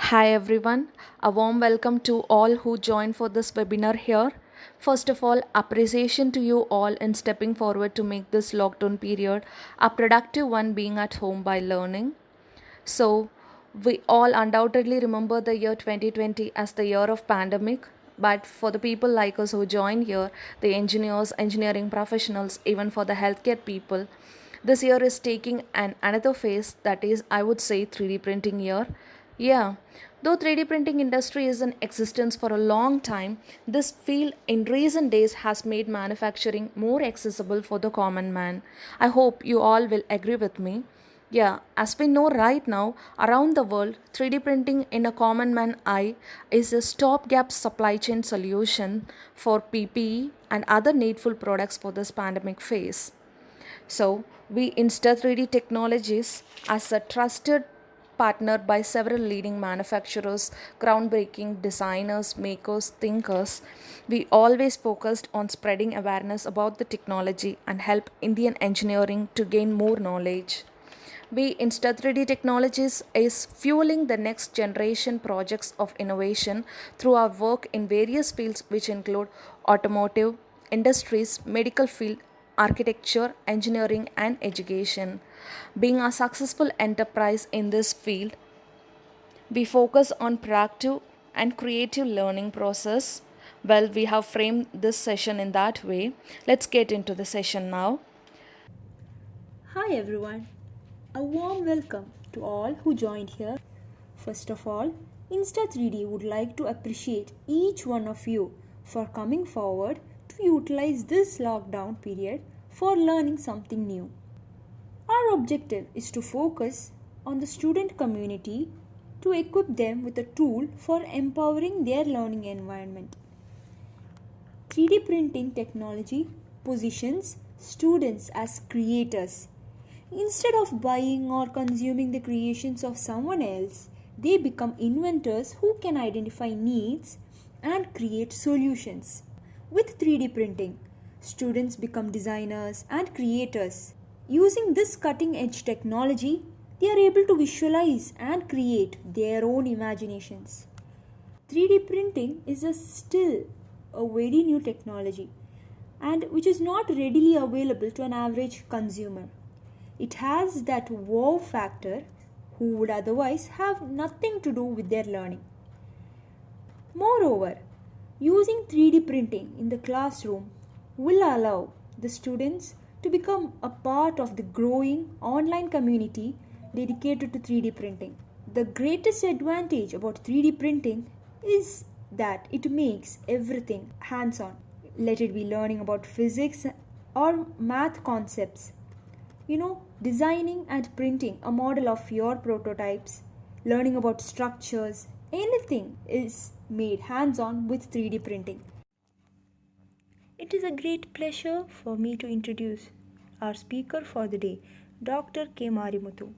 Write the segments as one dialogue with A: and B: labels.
A: Hi everyone, a warm welcome to all who joined for this webinar here. First of all, appreciation to you all in stepping forward to make this lockdown period a productive one, being at home by learning. So, we all undoubtedly remember the year 2020 as the year of pandemic, but for the people like us who joined here, the engineers, engineering professionals, even for the healthcare people, this year is taking another phase, that is, I would say, 3D printing year. Yeah, though 3D printing industry is in existence for a long time, this field in recent days has made manufacturing more accessible for the common man. I hope you all will agree with me. Yeah, as we know right now, around the world, 3D printing in a common man eye is a stopgap supply chain solution for PPE and other needful products for this pandemic phase. So, we Insta3D Technologies, as a trusted partner by several leading manufacturers, groundbreaking designers, makers, thinkers, we always focused on spreading awareness about the technology and help Indian engineering to gain more knowledge. We Insta3D Technologies is fueling the next generation projects of innovation through our work in various fields which include automotive, industries, medical field, architecture, engineering and education. Being a successful enterprise in this field, we focus on proactive and creative learning process. Well, we have framed this session in that way. Let's get into the session now.
B: Hi everyone, a warm welcome to all who joined here. First of all, Insta3D would like to appreciate each one of you for coming forward to utilize this lockdown period for learning something new. Our objective is to focus on the student community to equip them with a tool for empowering their learning environment. 3D printing technology positions students as creators. Instead of buying or consuming the creations of someone else, they become inventors who can identify needs and create solutions. With 3D printing, students become designers and creators. Using this cutting edge technology, they are able to visualize and create their own imaginations. 3D printing is still a very new technology and which is not readily available to an average consumer. It has that wow factor who would otherwise have nothing to do with their learning. Moreover, using 3D printing in the classroom will allow the students to become a part of the growing online community dedicated to 3D printing. The greatest advantage about 3D printing is that it makes everything hands on. Let it be learning about physics or math concepts. Designing and printing a model of your prototypes, learning about structures, anything is made hands on with 3D printing. It is a great pleasure for me to introduce our speaker for the day, Dr. K. Marimuthu,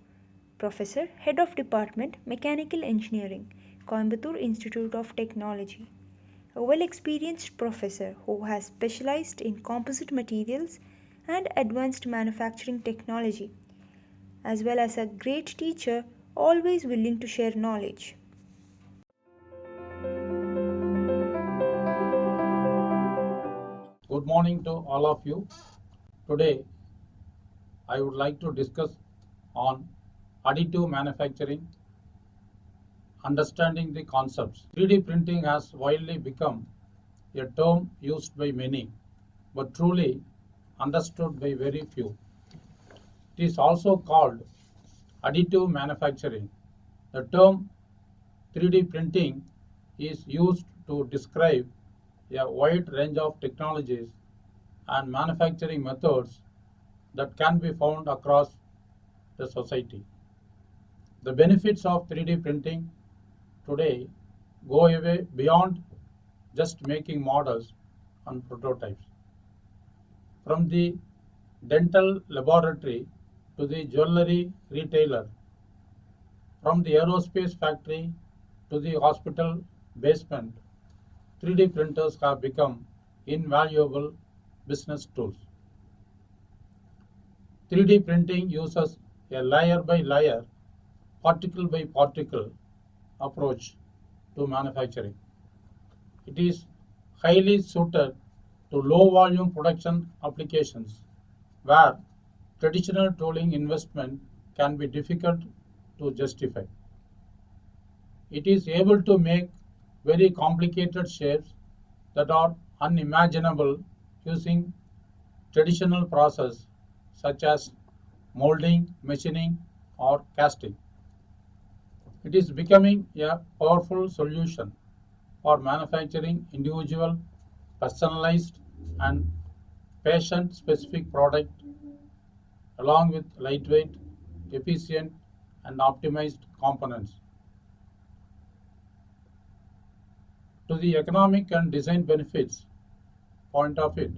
B: Professor, Head of Department, Mechanical Engineering, Coimbatore Institute of Technology. A well experienced professor who has specialized in composite materials and advanced manufacturing technology, as well as a great teacher always willing to share knowledge.
C: Good morning to all of you. Today, I would like to discuss on additive manufacturing, understanding the concepts. 3D printing has widely become a term used by many, but truly understood by very few. It is also called additive manufacturing. The term 3D printing is used to describe a wide range of technologies and manufacturing methods that can be found across the society. The benefits of 3D printing today go away beyond just making models and prototypes. From the dental laboratory to the jewelry retailer, from the aerospace factory to the hospital basement, 3D printers have become invaluable business tools. 3D printing uses a layer by layer, particle by particle approach to manufacturing. It is highly suited to low volume production applications where traditional tooling investment can be difficult to justify. It is able to make very complicated shapes that are unimaginable using traditional process such as molding, machining, or casting. It is becoming a powerful solution for manufacturing individual, personalized, and patient specific product along with lightweight, efficient, and optimized components. To the economic and design benefits point of it,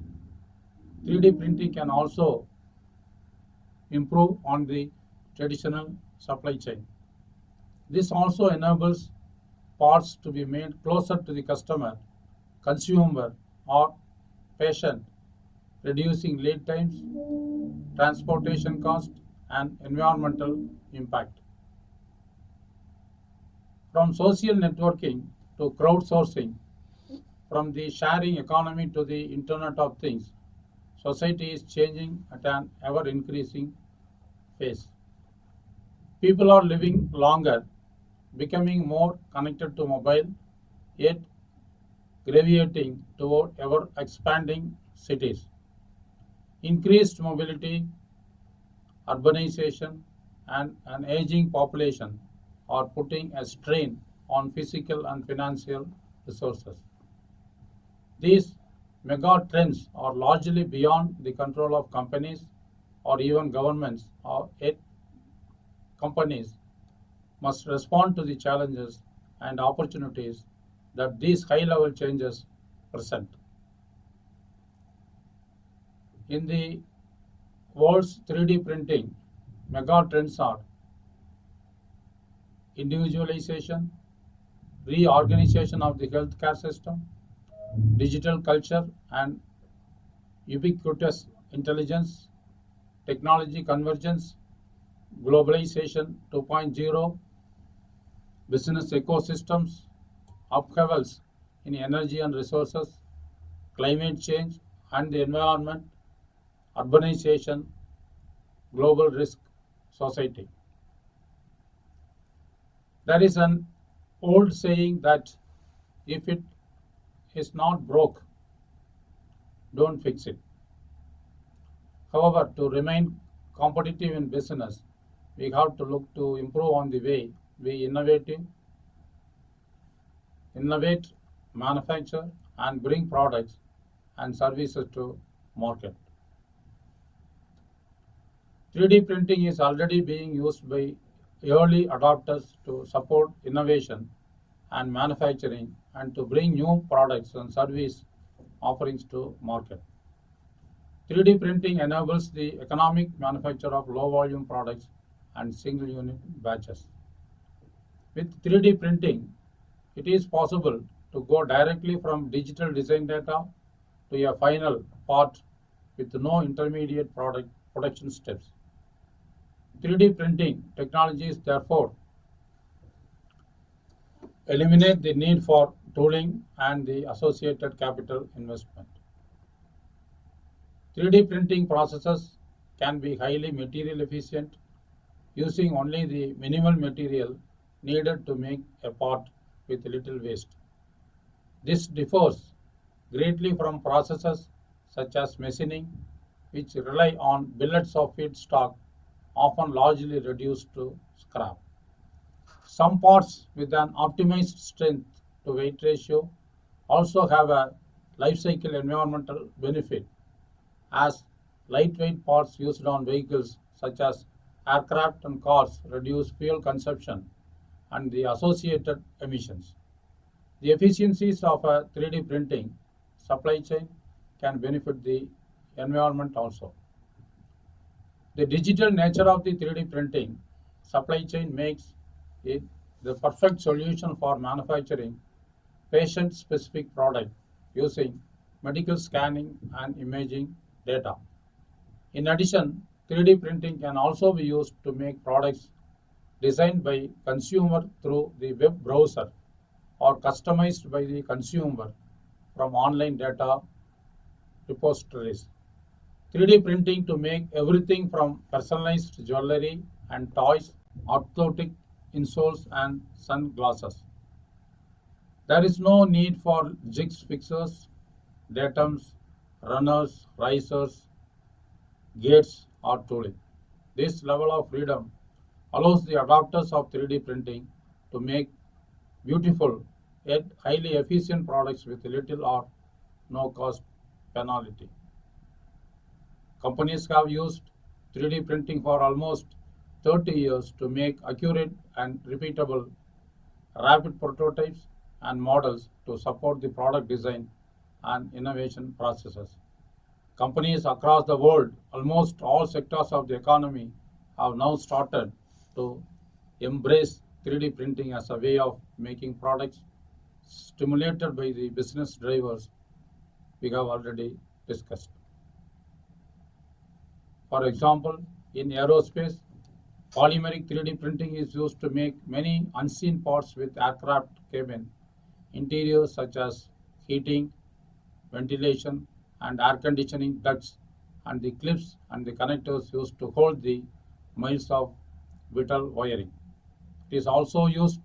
C: 3D printing can also improve on the traditional supply chain. This also enables parts to be made closer to the customer, consumer, or patient, reducing lead times, transportation cost, and environmental impact. From social networking to crowdsourcing, from the sharing economy to the Internet of Things, society is changing at an ever increasing pace. People are living longer, becoming more connected to mobile, yet gravitating toward ever expanding cities. Increased mobility, urbanization, and an aging population are putting a strain on physical and financial resources. These mega trends are largely beyond the control of companies or even governments, or yet companies must respond to the challenges and opportunities that these high level changes present. In the world's 3D printing, mega trends are individualization, reorganization of the healthcare system, digital culture and ubiquitous intelligence, technology convergence, globalization 2.0, business ecosystems, upheavals in energy and resources, climate change and the environment, urbanization, global risk society. There is an old saying that if it is not broke, don't fix it. However, to remain competitive in business, we have to look to improve on the way we innovate, manufacture, and bring products and services to market. 3D printing is already being used by early adopters to support innovation and manufacturing and to bring new products and service offerings to market. 3D printing enables the economic manufacture of low volume products and single unit batches. With 3D printing, it is possible to go directly from digital design data to a final part with no intermediate product production steps. 3D printing technologies therefore eliminate the need for tooling and the associated capital investment. 3D printing processes can be highly material efficient, using only the minimal material needed to make a part with little waste. This differs greatly from processes such as machining, which rely on billets of feedstock, often largely reduced to scrap. Some parts with an optimized strength to weight ratio also have a life cycle environmental benefit, as lightweight parts used on vehicles such as aircraft and cars reduce fuel consumption and the associated emissions. The efficiencies of a 3D printing supply chain can benefit the environment also. The digital nature of the 3D printing supply chain makes it the perfect solution for manufacturing patient specific product using medical scanning and imaging data. In addition, 3D printing can also be used to make products designed by consumer through the web browser or customized by the consumer from online data repositories. 3D printing to make everything from personalized jewelry and toys, orthotic insoles and sunglasses. There is no need for jigs fixers, datums, runners, risers, gates or tooling. This level of freedom allows the adopters of 3D printing to make beautiful yet highly efficient products with little or no cost penalty. Companies have used 3D printing for almost 30 years to make accurate and repeatable rapid prototypes and models to support the product design and innovation processes. Companies across the world, almost all sectors of the economy, have now started to embrace 3D printing as a way of making products stimulated by the business drivers we have already discussed. For example, in aerospace, polymeric 3D printing is used to make many unseen parts with aircraft cabin interiors such as heating, ventilation, and air conditioning ducts, and the clips and the connectors used to hold the miles of vital wiring. It is also used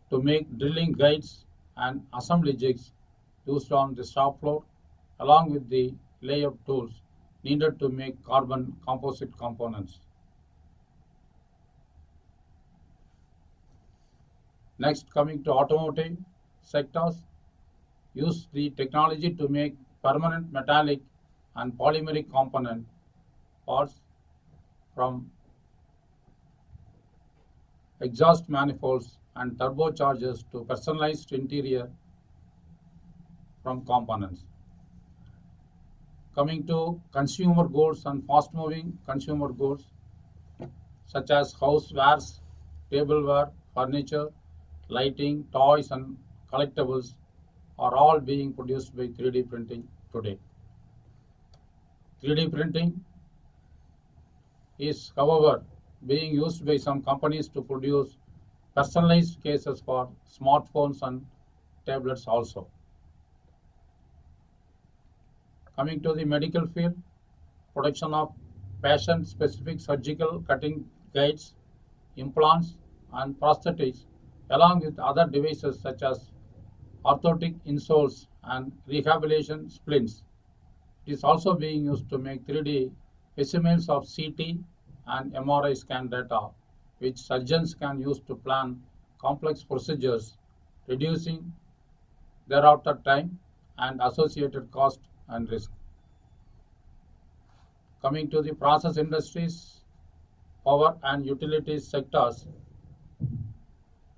C: to make drilling guides and assembly jigs used on the shop floor, along with the layout tools needed to make carbon composite components. Next, coming to automotive sectors, use the technology to make permanent metallic and polymeric component parts from exhaust manifolds and turbochargers to personalized interior from components. Coming to consumer goods and fast moving consumer goods such as housewares, tableware, furniture, lighting, toys, and collectibles are all being produced by 3D printing today. 3D printing is, however, being used by some companies to produce personalized cases for smartphones and tablets also. Coming to the medical field, production of patient-specific surgical cutting guides, implants, and prosthetics, along with other devices such as orthotic insoles and rehabilitation splints. It is also being used to make 3D specimens of CT and MRI scan data, which surgeons can use to plan complex procedures, reducing thereafter time and associated cost and risk. Coming to the process industries, power and utilities sectors,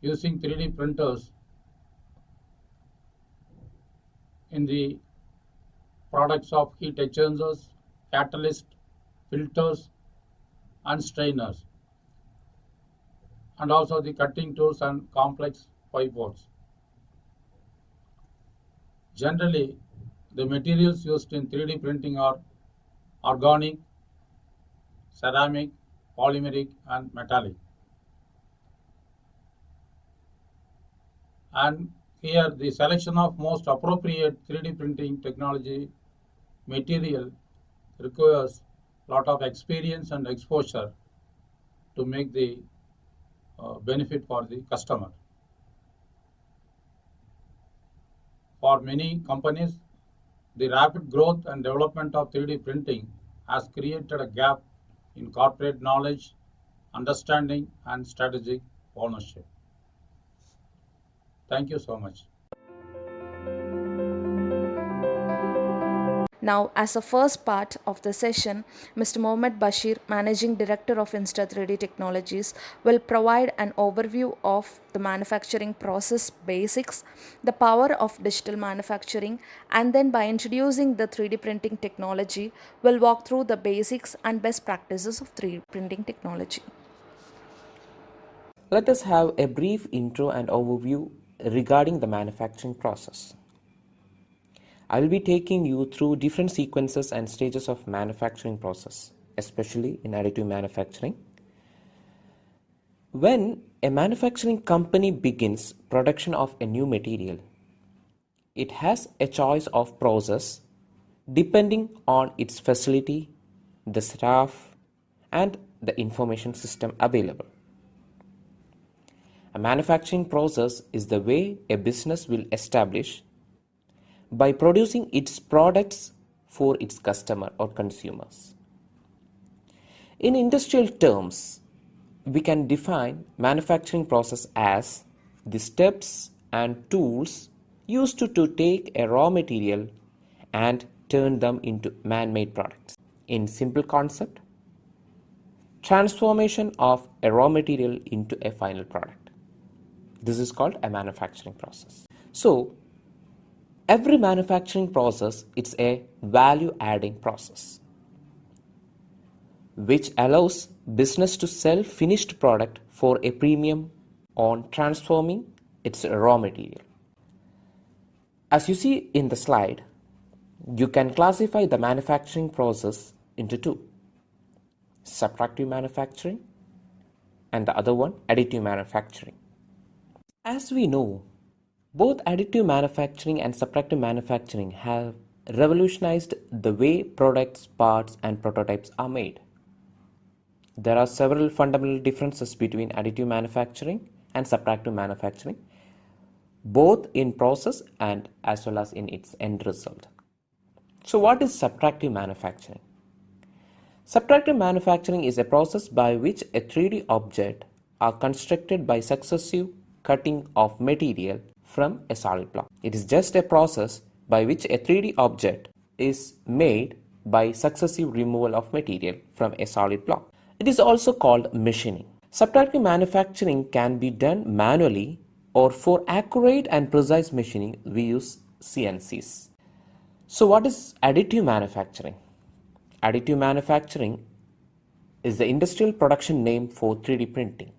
C: using 3D printers in the products of heat exchangers, catalyst, filters, and strainers, and also the cutting tools and complex pipe boards. Generally, the materials used in 3D printing are organic, ceramic, polymeric, and metallic. And here the selection of most appropriate 3D printing technology material requires a lot of experience and exposure to make the benefit for the customer. For many companies, the rapid growth and development of 3D printing has created a gap in corporate knowledge, understanding, and strategic ownership. Thank you so much.
A: Now, as a first part of the session, Mr. Mohammed Bashir, Managing Director of Insta3D Technologies, will provide an overview of the manufacturing process basics, the power of digital manufacturing, and then by introducing the 3D printing technology, will walk through the basics and best practices of 3D printing technology.
D: Let us have a brief intro and overview regarding the manufacturing process. I will be taking you through different sequences and stages of manufacturing process, especially in additive manufacturing. When a manufacturing company begins production of a new material, it has a choice of process depending on its facility, the staff, and the information system available. A manufacturing process is the way a business will establish by producing its products for its customer or consumers. In industrial terms, we can define manufacturing process as the steps and tools used to take a raw material and turn them into man-made products. In simple concept, transformation of a raw material into a final product. This is called a manufacturing process. So, every manufacturing process is a value-adding process, which allows business to sell finished product for a premium on transforming its raw material. As you see in the slide, you can classify the manufacturing process into two: subtractive manufacturing and the other one additive manufacturing. As we know, both additive manufacturing and subtractive manufacturing have revolutionized the way products, parts, and prototypes are made. There are several fundamental differences between additive manufacturing and subtractive manufacturing, both in process and as well as in its end result. So what is subtractive manufacturing? Subtractive manufacturing is a process by which a 3D object are constructed by successive cutting of material from a solid block. It is just a process by which a 3D object is made by successive removal of material from a solid block. It is also called machining. Subtractive manufacturing can be done manually, or for accurate and precise machining we use CNCs. So what is additive manufacturing? Additive manufacturing is the industrial production name for 3D printing.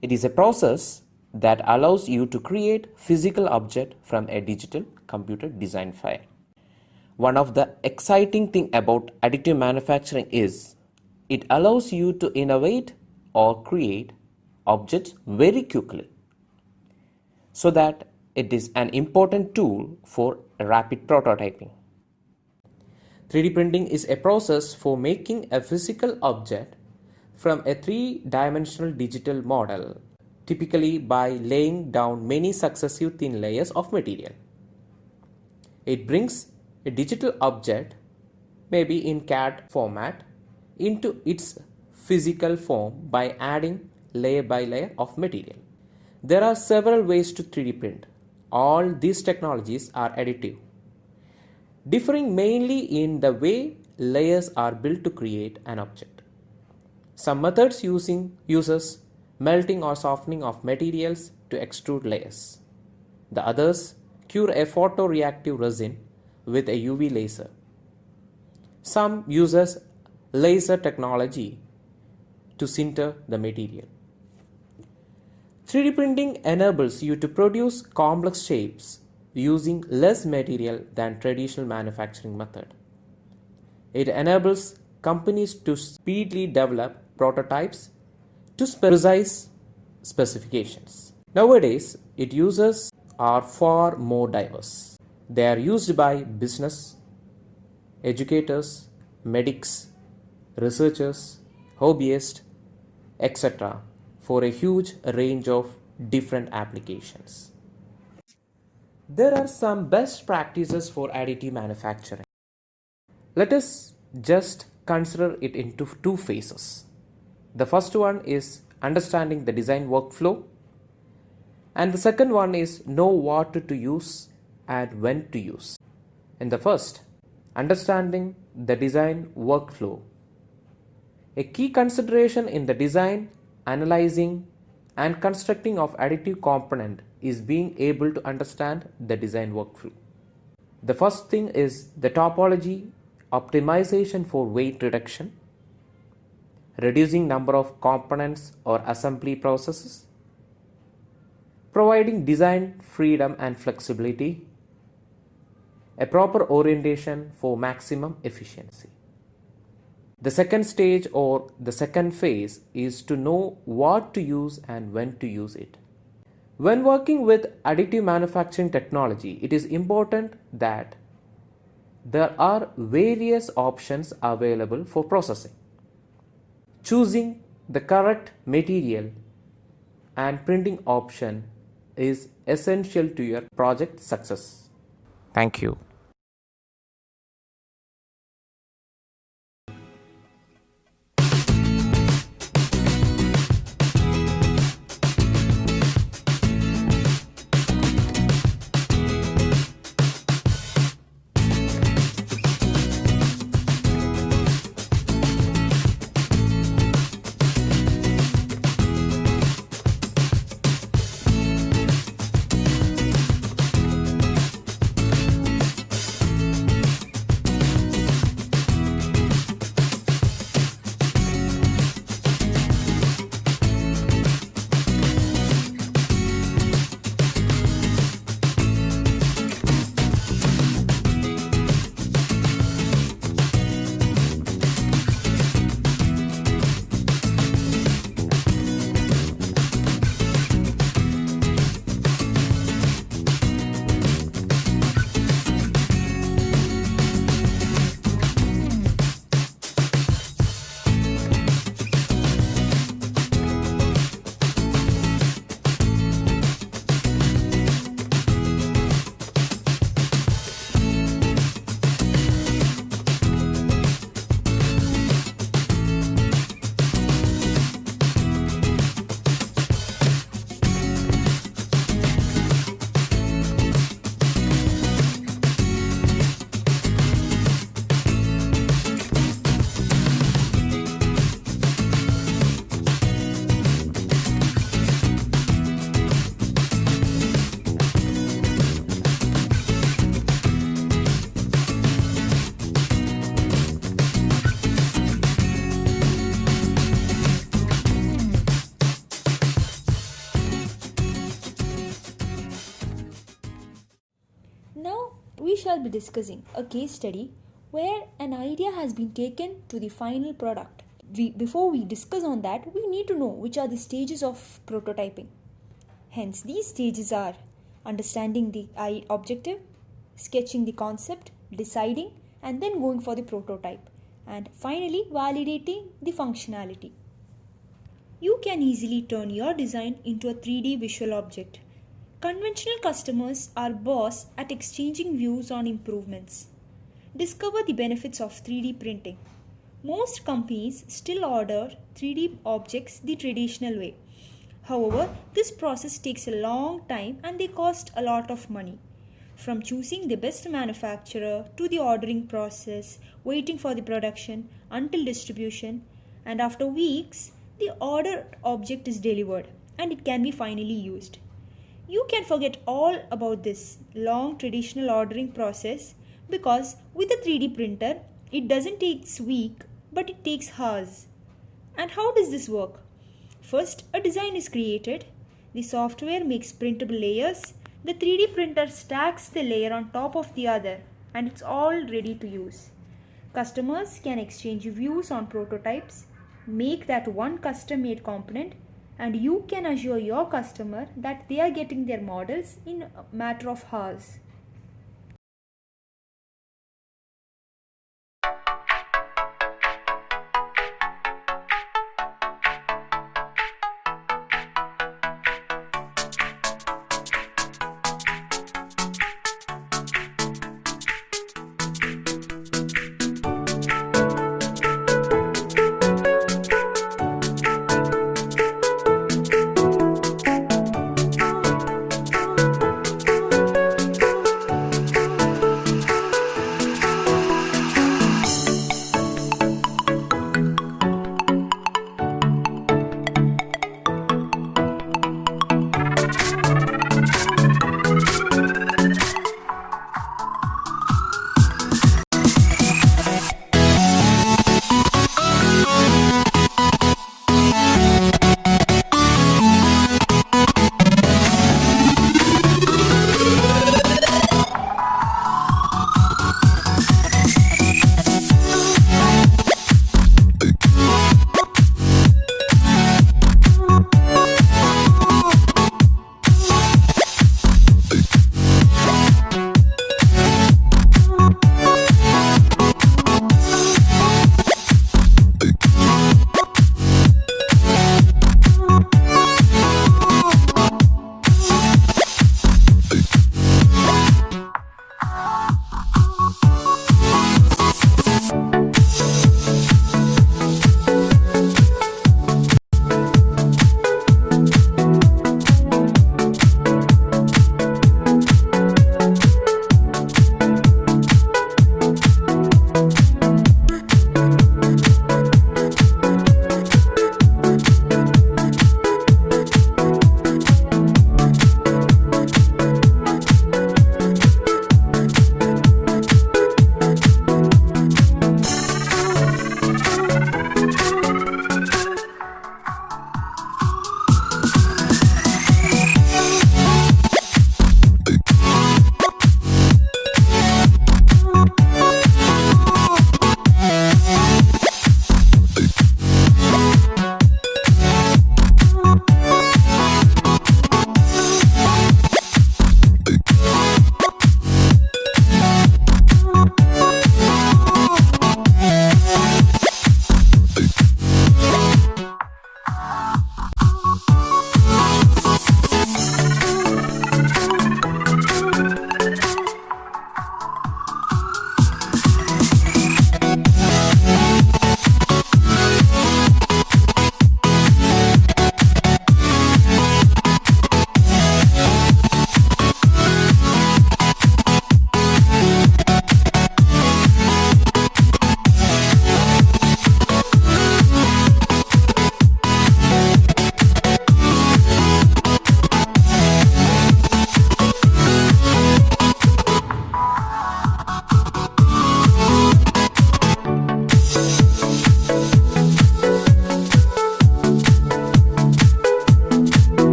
D: It is a process that allows you to create physical object from a digital computer design file. One of the exciting thing about additive manufacturing is it allows you to innovate or create objects very quickly, so that it is an important tool for rapid prototyping. 3D printing is a process for making a physical object from a three-dimensional digital model, typically by laying down many successive thin layers of material. It brings a digital object, maybe in CAD format, into its physical form by adding layer by layer of material. There are several ways to 3D print. All these technologies are additive, differing mainly in the way layers are built to create an object. Some methods uses melting or softening of materials to extrude layers. The others cure a photoreactive resin with a UV laser. Some uses laser technology to sinter the material. 3D printing enables you to produce complex shapes using less material than traditional manufacturing method. It enables companies to speedily develop prototypes to precise specifications. Nowadays, its uses are far more diverse. They are used by business, educators, medics, researchers, hobbyists, etc. for a huge range of different applications. There are some best practices for additive manufacturing. Let us just consider it into two phases. The first one is understanding the design workflow, and the second one is know what to use and when to use. In the first, understanding the design workflow. A key consideration in the design, analyzing, and constructing of additive component is being able to understand the design workflow. The first thing is the topology, optimization for weight reduction, reducing number of components or assembly processes, providing design freedom and flexibility, a proper orientation for maximum efficiency. The second stage or the second phase is to know what to use and when to use it. When working with additive manufacturing technology, it is important that there are various options available for processing. Choosing the correct material and printing option is essential to your project success. Thank you.
B: Now we shall be discussing a case study where an idea has been taken to the final product. Before we discuss on that, we need to know which are the stages of prototyping. Hence, these stages are understanding the objective, sketching the concept, deciding, and then going for the prototype, and finally validating the functionality. You can easily turn your design into a 3D visual object. Conventional customers are boss at exchanging views on improvements. Discover the benefits of 3D printing. Most companies still order 3D objects the traditional way. However, this process takes a long time and they cost a lot of money. From choosing the best manufacturer to the ordering process, waiting for the production until distribution, and after weeks, the ordered object is delivered and it can be finally used. You can forget all about this long traditional ordering process because with a 3D printer, it doesn't take weeks but it takes hours. And how does this work? First, a design is created. The software makes printable layers. The 3D printer stacks the layer on top of the other and it's all ready to use. Customers can exchange views on prototypes, make that one custom made component, and you can assure your customer that they are getting their models in a matter of hours.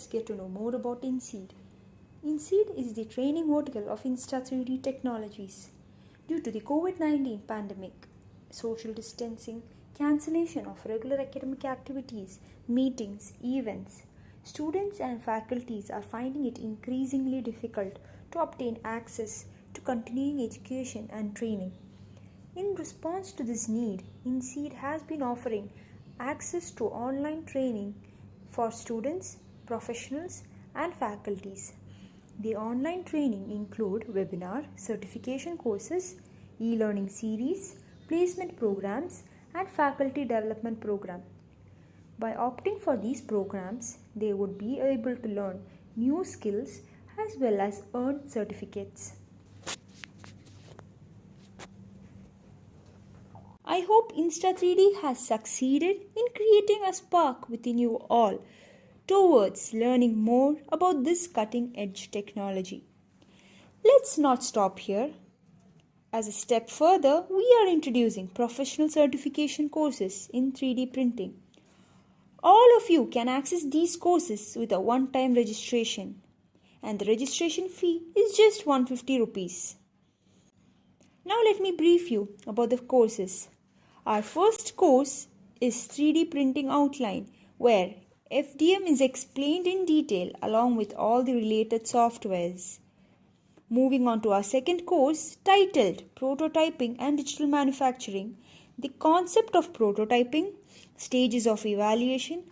B: let's get to know more about INSEED. INSEED is the training vertical of Insta3D Technologies. Due to the COVID-19 pandemic, social distancing, cancellation of regular academic activities, meetings, events, students and faculties are finding it increasingly difficult to obtain access to continuing education and training. In response to this need, INSEED has been offering access to online training for students, professionals, and faculties. The online training include webinar, certification courses, e-learning series, placement programs, and faculty development program. By opting for these programs, they would be able to learn new skills as well as earn certificates. I hope Insta3D has succeeded in creating a spark within you all towards learning more about this cutting-edge technology. Let's not stop here. As a step further, we are introducing professional certification courses in 3D printing. All of you can access these courses with a one-time registration, and the registration fee is just 150 rupees. Now let me brief you about the courses. Our first course is 3D printing outline, where FDM is explained in detail along with all the related softwares. Moving on to our second course titled Prototyping and Digital Manufacturing, the concept of prototyping, stages of evaluation,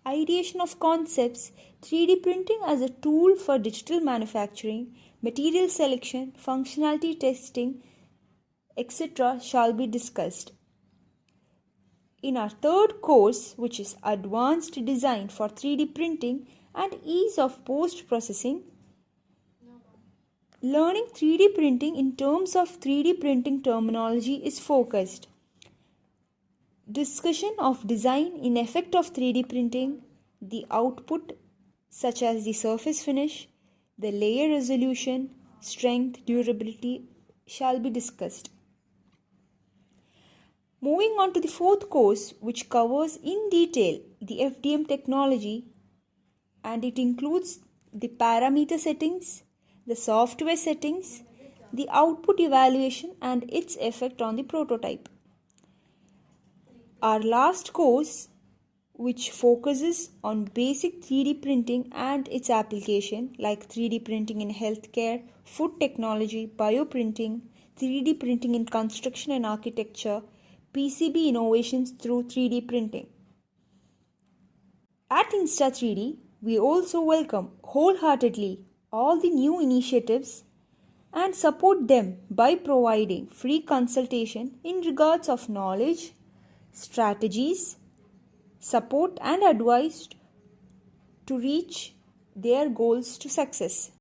B: ideation of concepts, 3D printing as a tool for digital manufacturing, material selection, functionality testing, etc. shall be discussed. In our third course, which is Advanced Design for 3D Printing and Ease of Post-Processing, learning 3D printing in terms of 3D printing terminology is focused. Discussion of design in effect of 3D printing, the output such as the surface finish, the layer resolution, strength, durability shall be discussed. Moving on to the fourth course, which covers in detail the FDM technology, and it includes the parameter settings, the software settings, the output evaluation and its effect on the prototype. Our last course, which focuses on basic 3D printing and its application like 3D printing in healthcare, food technology, bioprinting, 3D printing in construction and architecture, PCB innovations through 3D printing. At Insta3D, we also welcome wholeheartedly all the new initiatives and support them by providing free consultation in regards of knowledge, strategies, support and advice to reach their goals to success.